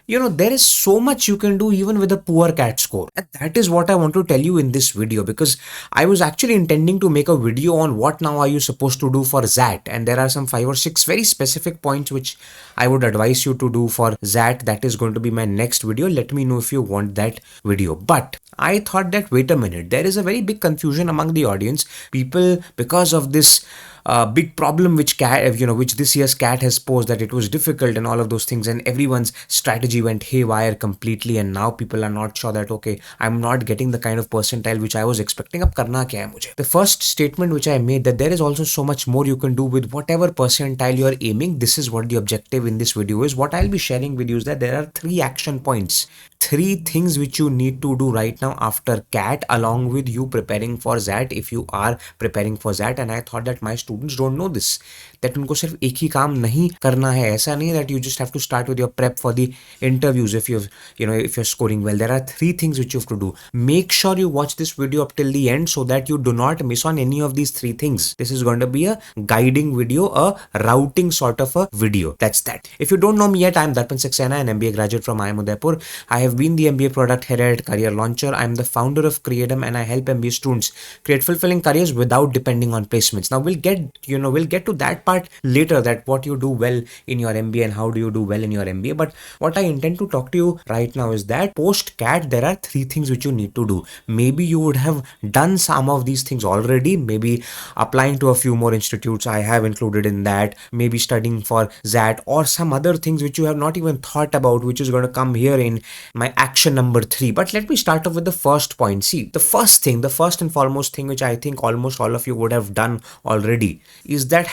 there is so much you can do even with a poor CAT score. And that is what I want to tell you in this video, because I was actually intending to make a video on what now are you supposed to do for XAT. And there are some 5 or 6 very specific points which I would advise you to do for XAT. That is going to be my next video. Let me know if you want that video. But I thought that, wait a minute, there is a very big confusion among the audience. People, because of this big problem which which this year's CAT has posed, that it was difficult and all of those things, and everyone's strategy went haywire completely, and now people are not sure that, okay, I'm not getting the kind of percentile which I was expecting. Ab karna kya hai mujhe? The first statement which I made, that there is also so much more you can do with whatever percentile you are aiming. This is what the objective in this video is. What I'll be sharing with you is that there are 3 action points, 3 things which you need to do right now after CAT, along with you preparing for XAT if you are preparing for XAT. And I thought that my students don't know this, that उनको सिर्फ एक ही काम नहीं करना है. ऐसा नहीं that you just have to start with your prep for the interviews if you're scoring well. There are 3 things which you have to do. Make sure you watch this video up till the end so that you do not miss on any of these 3 things. This is going to be a guiding video, a routing sort of a video. That's that. If you don't know me yet, I'm Darpan Saxena, an MBA graduate from Udaipur. I have been the MBA Product Head at Career Launcher. I'm the founder of Creatum, and I help MBA students create fulfilling careers without depending on placements. Now we'll get to that part later, that what you do well in your MBA and how do you do well in your MBA. But what I intend to talk to you right now is that post CAT, there are 3 things which you need to do. Maybe you would have done some of these things already, maybe applying to a few more institutes. I have included in that, maybe studying for XAT, or some other things which you have not even thought about, which is going to come here in my action number 3. But let me start off with the first point. See, the first and foremost thing which I think almost all of you would have done already is that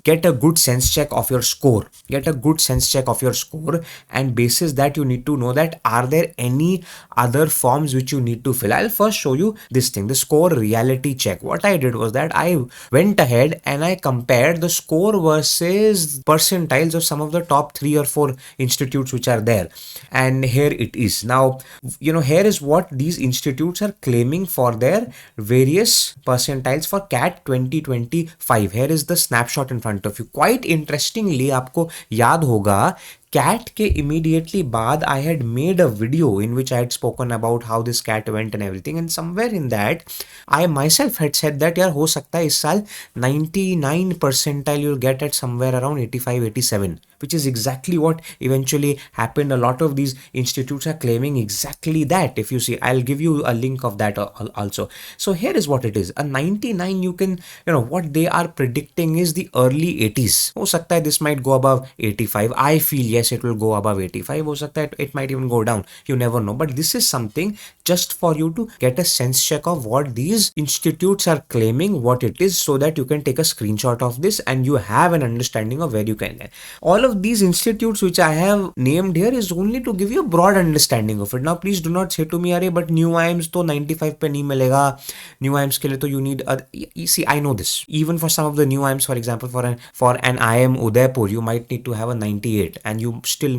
get a good sense check of your score. Get a good sense check of your score, and basis that you need to know that are there any other forms which you need to fill. I'll first show you this thing, the score reality check. What I did was that I went ahead and I compared the score versus percentiles of some of the top 3 or 4 institutes which are there. And here it is. Now, here is what these institutes are claiming for their various percentiles for CAT 2025. Here is the snapshot in front of you. Quite interestingly, आपको याद होगा, CAT के immediately बाद I had made a video in which I had spoken about how this CAT went and everything, and somewhere in that I myself had said that यार हो सकता है इस साल 99 percentile you'll get at somewhere around 85-87, which is exactly what eventually happened. A lot of these institutes are claiming exactly that. If you see, I'll give you a link of that also. So here is what it is. A 99, you can, what they are predicting is the early 80s. हो सकता है this might go above 85. I feel yes, it will go above 85. हो सकता है it might even go down. You never know. But this is something just for you to get a sense check of what these institutes are claiming, what it is, so that you can take a screenshot of this and you have an understanding of where you can get. All of these institutes which I have named here is only to give you a broad understanding of it. Now please do not say to me, अरे but new IIMs तो 95 पे नहीं मिलेगा, new IIMs के लिए तो you need you see, I know this. Even for some of the new IIMs, for example, for an IIM Udaipur, you might need to have a 98, and you still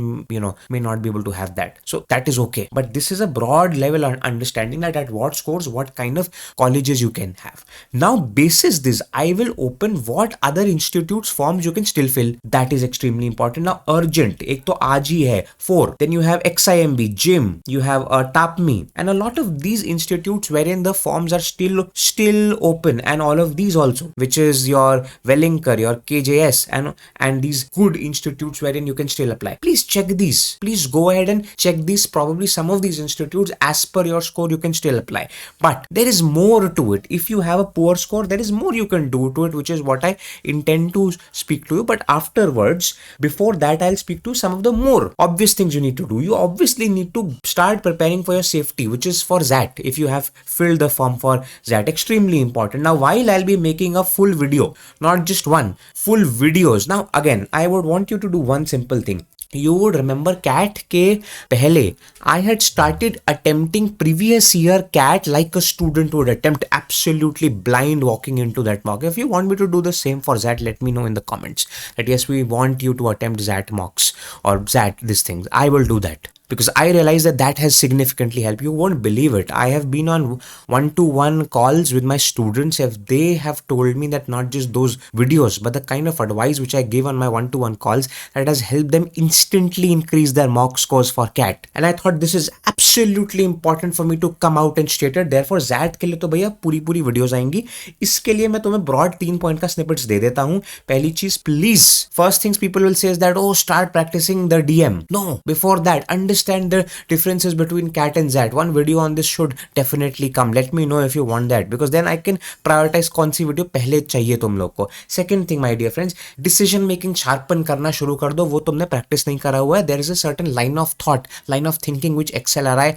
may not be able to have that. So that is okay. But this is a broad level understanding that at what scores, what kind of colleges you can have. Now basis this, I will open what other institutes forms you can still fill. That is extremely important. Now urgent, एक तो आज ही है 4. Then you have XIMB, GYM, you have TAPME, and a lot of these institutes wherein the forms are still open, and all of these also, which is your Wellinger, your KJS, and these good institutes wherein you can still apply. Please check these. Please go ahead and check these. Probably some of these institutes, as per your score, you can still apply. But there is more to it. If you have a poor score, there is more you can do to it, which is what I intend to speak to you. But afterwards, before that, I'll speak to some of the more obvious things you need to do. You obviously need to start preparing for your safety, which is for XAT. If you have filled the form for XAT, extremely important. Now, while I'll be making a full video, not just one, full videos. Now, again, I would want you to do one simple thing. You would remember CAT के पहले I had started attempting previous year CAT like a student would attempt, absolutely blind walking into that mock. If you want me to do the same for XAT, let me know in the comments that yes, we want you to attempt XAT mocks or XAT these things. I will do that. because I realized that that has significantly helped. You won't believe it. I have been on one-to-one calls with my students. If they have told me that not just those videos, but the kind of advice which I give on my one-to-one calls, that has helped them instantly increase their mock scores for CAT. And I thought this is absolutely important for me to come out and state it. Therefore ZAT के लिए तो भैया पूरी पूरी videos आएंगी. इसके लिए मैं तुम्हें ब्रॉड 3 पॉइंट का स्निपेट्स दे देता हूं. पहली चीज, please, first things people will say is that, oh, start practicing the DM. No, before that, understand the differences between CAT and ZAT. One video on this should definitely come. Let me know if you want that, because then I can prioritize कौन सी video पहले चाहिए तुम लोग को. Second thing, my dear friends, decision making sharpen करना शुरू कर दो. वो तुमने प्रैक्टिस नहीं करा हुआ है. There is a certain line of thought, line of thinking which XLRI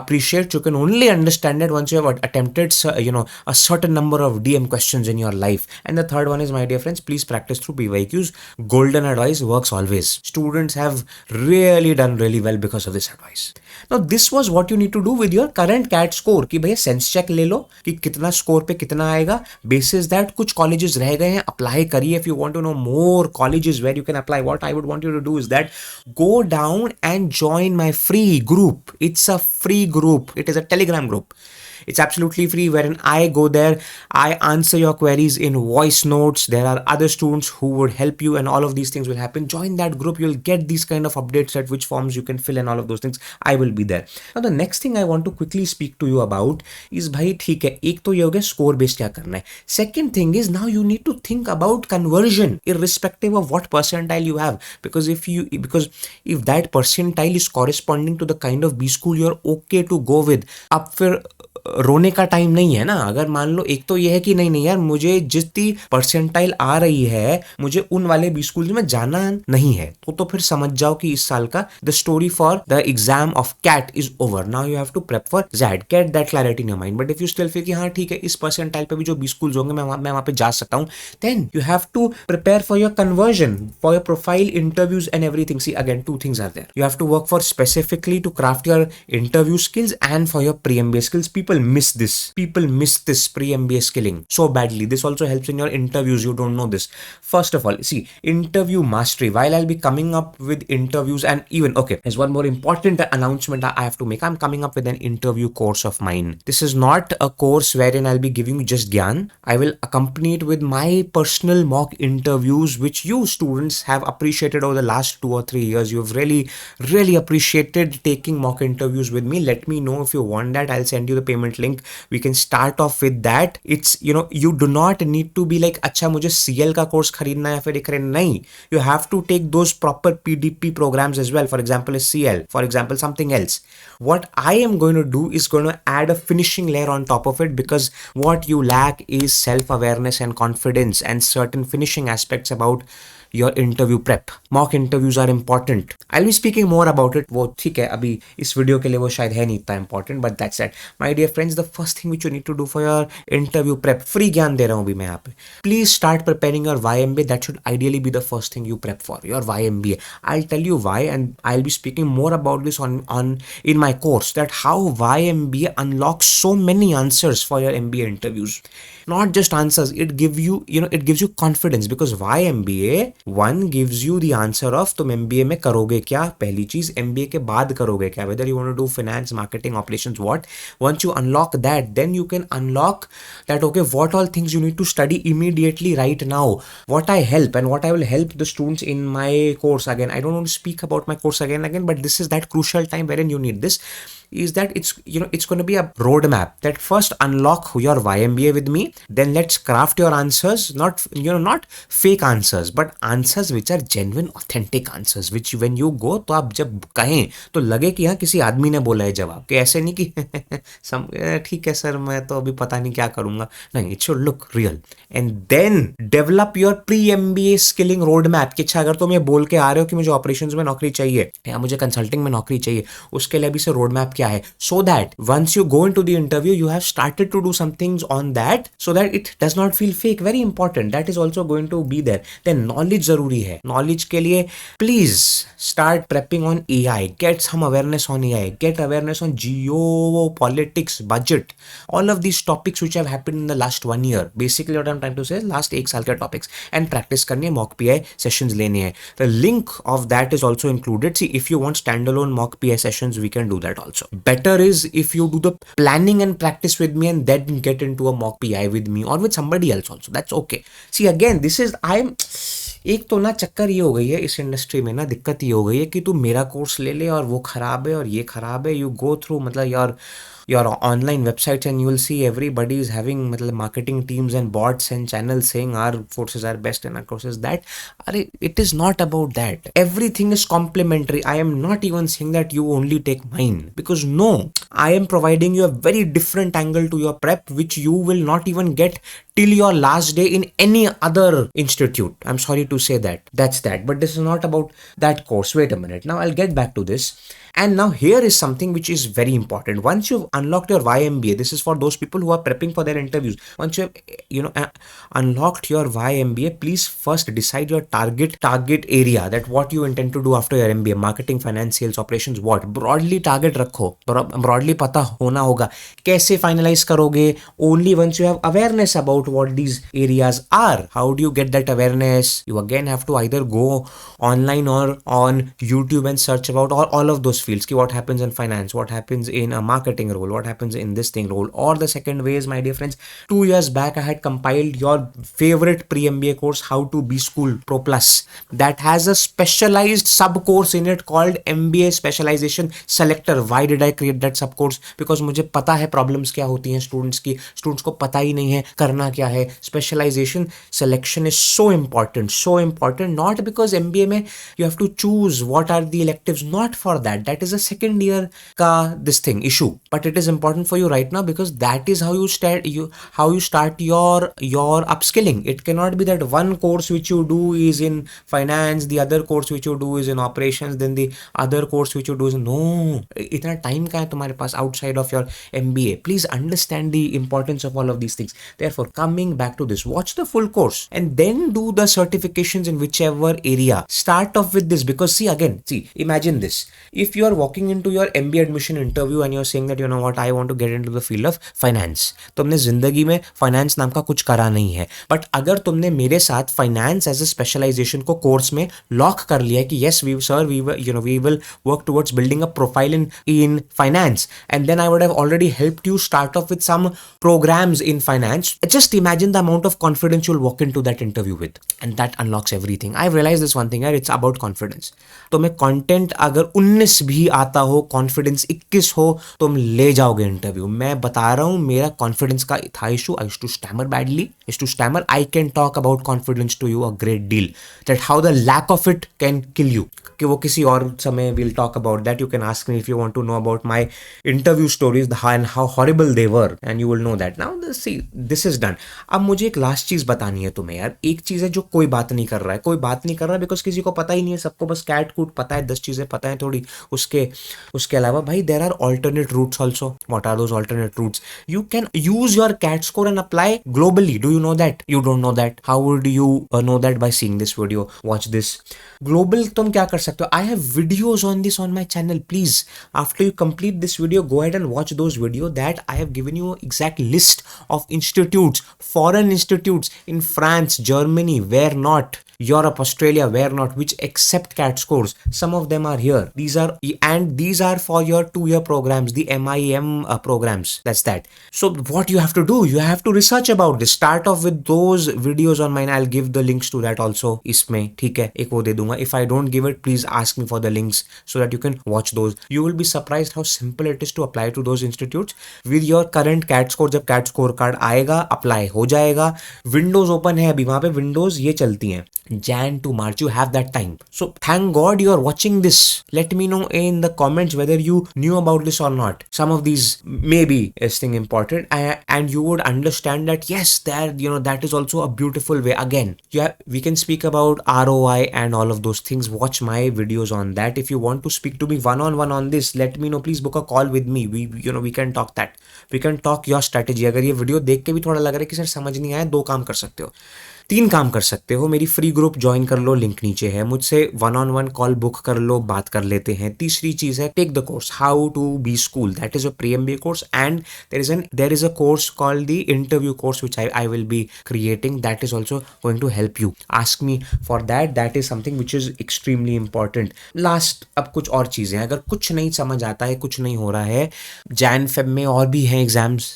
appreciates. You can only understand it once you have attempted a certain number of DM questions in your life. And the third one is, my dear friends, please practice through PYQs. Golden advice works always. Students have really done really well because of this advice. Now this was what you need to do with your current CAT score. कि भैया sense check ले लो कि कितना score पे कितना आएगा. Basis that कुछ colleges रह गए हैं, अप्लाई करिए. If you want to know more colleges where you can apply, what I would want you to do is that go down and join my free group. It's a free group. It is a Telegram group. It's absolutely free, wherein I go there, I answer your queries in voice notes. There are other students who would help you, and all of these things will happen. Join that group. You'll get these kind of updates at which forms you can fill and all of those things. I will be there. Now the next thing I want to quickly speak to you about is, भाई ठीक है, एक तो ये हो गया score based क्या करना है. Second thing is, now you need to think about conversion irrespective of what percentile you have, because if that percentile is corresponding to the kind of B school you're okay to go with, अब फिर रोने का time नहीं है ना. अगर मान लो एक तो ये है कि नहीं यार, मुझे जितनी परसेंटाइल आ रही है मुझे उन वाले बी स्कूल में जाना नहीं है, तो फिर समझ जाओ कि इस साल का the story for the exam of CAT is over. Now you have to prep for that. Get that clarity in your mind. But if you still feel कि हाँ ठीक है, इस परसेंटाइल पे भी जो बी स्कूल होंगे मैं वहां पे जा सकता हूँ, then you have to prepare for your conversion, for your profile, interviews and everything. See again, two things are there. You have to work for specifically to craft your interview skills and for your pre-MBA skills. People miss this pre-MBA skilling so badly. This also helps in your interviews. You don't know this. First of all, see, interview mastery. While I'll be coming up with interviews, and even, okay, there's one more important announcement I have to make. I'm coming up with an interview course of mine. This is not a course wherein I'll be giving you just gyan. I will accompany it with my personal mock interviews, which you students have appreciated over the last 2 or 3 years. You've really appreciated taking mock interviews with me. Let me know if you want that. I'll send you the payment link. We can start off with that. It's, you do not need to be like, अच्छा मुझे CL का course खरीदना है फिर एक नहीं. You have to take those proper PDP programs as well. For example, a CL. For example, something else. What I am going to do is going to add a finishing layer on top of it, because what you lack is self-awareness and confidence and certain finishing aspects about your interview prep. Mock interviews are important. I'll be speaking more about it. वो ठीक है, अभी इस video के लिए वो शायद है नहीं इतना important, but that's it. My dear friends, the first thing which you need to do for your interview prep, free ज्ञान दे रहा हूँ अभी मैं यहाँ पे. Please start preparing your YMBA. That should ideally be the first thing you prep for, your YMBA. I'll tell you why, and I'll be speaking more about this on in my course, that how YMBA unlocks so many answers for your MBA interviews. Not just answers, it gives you confidence, because YMBA one gives you the answer of तुम MBA में करोगे क्या. पहली चीज, MBA के बाद करोगे क्या, whether you want to do finance, marketing, operations, what. Once you unlock that, then you can unlock that, okay, what all things you need to study immediately right now. What I help and what I will help the students in my course. Again, I don't want to speak about my course again, but this is that crucial time wherein you need this. Is that it's going to be a roadmap that first unlock your YMBA with me, then let's craft your answers, not fake answers, but answers which are genuine, authentic answers, which when you go, तो आप जब कहें तो लगे कि हाँ किसी आदमी ने बोला है जवाब, कि ऐसे नहीं कि ठीक है सर मैं तो अभी पता नहीं क्या करूंगा. नहीं, it should look real. And then develop your pre-MBA skilling roadmap. कि अच्छा, अगर तुम ये बोल के आ रहे हो कि मुझे ऑपरेशंस में नौकरी चाहिए या मुझे कंसल्टिंग में नौकरी चाहिए, उसके लिए भी से रोड मैप क्या है, so that once you go into the interview you have started to do some things on that so that it does not feel fake. Very important, that is also going to be there. Then knowledge जरूरी है. knowledge के लिए please start prepping on AI, get some awareness on AI, get awareness on geopolitics, budget, all of these topics which have happened in the last 1 year. Basically what I'm trying to say is last एक साल के topics, and practice करनी है, mock PI sessions लेने हैं. The link of that is also included. See, if you want standalone mock PI sessions, we can do that also. Better is if you do the planning and practice with me and then get into a mock PI with me or with somebody else also. That's okay. See, again, this is एक तो ना चक्कर ये हो गई है इस industry में, ना दिक्कत ये हो गई है कि तू मेरा कोर्स ले ले और वो खराब है और ये खराब है. यू गो थ्रू मतलब your online websites and you will see everybody is having मतलब marketing teams and bots and channels saying our courses are best and our courses that. It is not about that. Everything is complementary. I am not even saying that you only take mine, because no, I am providing you a very different angle to your prep which you will not even get till your last day in any other institute. I'm sorry to say that. That's that. But this is not about that course. Wait a minute. Now I'll get back to this. And now here is something which is very important. Once you've unlocked your why MBA, this is for those people who are prepping for their interviews. Once you have unlocked your why MBA, please first decide your target area, that what you intend to do after your MBA. Marketing, finance, sales, operations, what? Broadly target रखो, broadly पता होना होगा. कैसे finalize करोगे? Only once you have awareness about what these areas are. How do you get that awareness? You again have to either go online or on YouTube and search about all of those fields. What happens in finance, what happens in a marketing role, what happens in this thing role. Or the second way is, my dear friends, 2 years back I had compiled your favorite pre-MBA course, How to Be School Pro Plus, that has a specialized sub course in it called MBA Specialization Selector. Why did I create that sub course? Because मुझे पता है problems क्या होती हैं students को पता ही नहीं है करना क्या है. Specialization selection is so important, not because MBA में you have to choose what are the electives, not for that. That is a second year ka this thing issue, but it is important for you right now because that is how you start your upskilling. It cannot be that one course which you do is in finance, the other course which you do is in operations, then the other course which you do is no. इतना time का है तुम्हारे पास outside of your MBA. Please understand the importance of all of these things. Therefore, coming back to this, watch the full course and then do the certifications in whichever area. Start off with this, because imagine this. If you are walking into your MBA admission interview and you're saying that, you know what, I want to get into the field of finance, तुमने जिंदगी में finance नाम का कुछ करा नहीं है. But अगर तुमने मेरे साथ फाइनेंस एज ए स्पेशलाइजेशन को कोर्स में लॉक कर लिया कि yes, we will work towards building a profile in finance, and then I would have already helped you start off with some programs in finance. Just imagine the amount of confidence you'll walk into that interview with, and that unlocks everything. I've realized this one thing, it's about confidence. तुम्हें content अगर 19 भी आता हो, confidence 21 हो, तुम ले जाओगे interview. मैं बता रहा हूं, मेरा कॉन्फिडेंस का था issue. I used to stammer badly. I can talk about confidence to you a great deal, that how the lack of it can kill you. कि वो किसी और समय we'll talk about that. You can ask me if you want to know about my interview stories and how horrible they were, and you will know that. Now see, this is done. अब मुझे एक last चीज बतानी है तुम्हें यार. एक चीज है जो कोई बात नहीं कर रहा है बिकॉज किसी को पता ही नहीं है. सबको बस कैट कूट पता है, 10 चीजें पता है थोड़ी. उसके अलावा भाई, there are alternate routes also. What are those alternate routes? You can use your CAT score and apply globally. Do you know that? You don't know that. How would you know that? By seeing this video. Watch this. Global तुम क्या कर सकते हो? I have videos on this on my channel. Please, after you complete this video, go ahead and watch those videos. That I have given you exact list of institutes, foreign institutes in France, Germany, where not, Europe, Australia, where not, which accept CAT scores. Some of them are here. These are for your 2-year programs, the MIM programs. That's that. So what you have to do, you have to research about this. Start off with those videos on mine. I'll give the links to that also. इसमें ठीक है, एक वो दे दूंगा. If I don't give it, please ask me for the links so that you can watch those. You will be surprised how simple it is to apply to those institutes with your current CAT score. जब CAT score card आएगा, apply हो जाएगा. Windows open है अभी, वहां पे Windows ये चलती हैं. Jan to March, you have that time. So thank God you are watching this. Let me know in the comments whether you knew about this or not. Some of of these maybe is thing important, and you would understand that yes, there, that is also a beautiful way. Again, yeah, we can speak about ROI and all of those things. Watch my videos on that. If you want to speak to me one on one on this, let me know. Please book a call with me. We can talk that. We can talk your strategy. अगर ये video देख के भी थोड़ा लग रहा है कि सर समझ नहीं आया, 2 काम कर सकते हो, 3 काम कर सकते हो। मेरी फ्री ग्रुप ज्वाइन कर लो, लिंक नीचे है। मुझसे one on one call book कर लो, बात कर लेते हैं। तीसरी चीज है, take the course how to B school, that is a pre MBA course, and there is a course called the interview course which I will be creating. That is also going to help you. Ask me for that. That is something which is extremely important. Last, अब कुछ और चीजें, अगर कुछ नहीं समझ आता है, कुछ नहीं हो रहा है, जैन फेब में और भी हैं exams.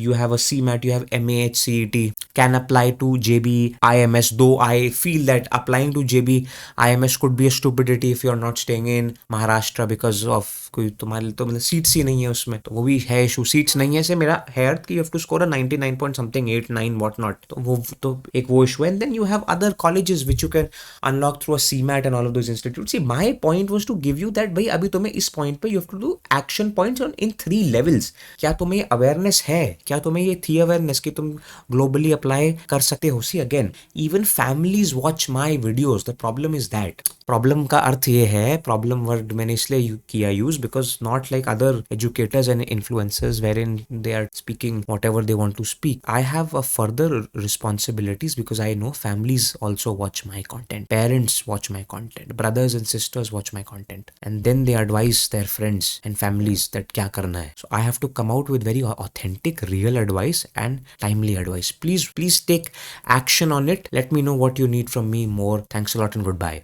You have a CMAT, you have MAH CET, can apply to JB IMS, though I feel that applying to JB IMS could be a stupidity if you're not staying in Maharashtra because of कोई तुम्हारे तो मतलब seats ही नहीं है उसमें, तो वो भी है इशू. सीट्स नहीं है से मेरा है कि you have to score a 99 point something 8 9 what not, तो वो तो एक वो इशू है. And then you have other colleges which you can unlock through a CMAT and all of those institute. See my point was to give you that भाई अभी तुम्हें इस पॉइंट पे you have to do action points on in 3 levels. क्या तुम्हें awareness है, क्या तुम्हें ये थी अवेयरनेस कि तुम ग्लोबली अप्लाई कर सकते हो. See again, even families watch my videos. The problem is that, problem का अर्थ ये है, प्रॉब्लम वर्ड मैंने इसलिए किया use because not like other educators and influencers where in they are speaking whatever they want to speak. I have a further responsibilities because I know families also watch my content, parents watch my content, brothers and sisters watch my content, and then they advice their friends and families that क्या करना है. So I have to come out with very authentic real advice and timely advice. Please take action on it. Let me know what you need from me more. Thanks a lot and goodbye.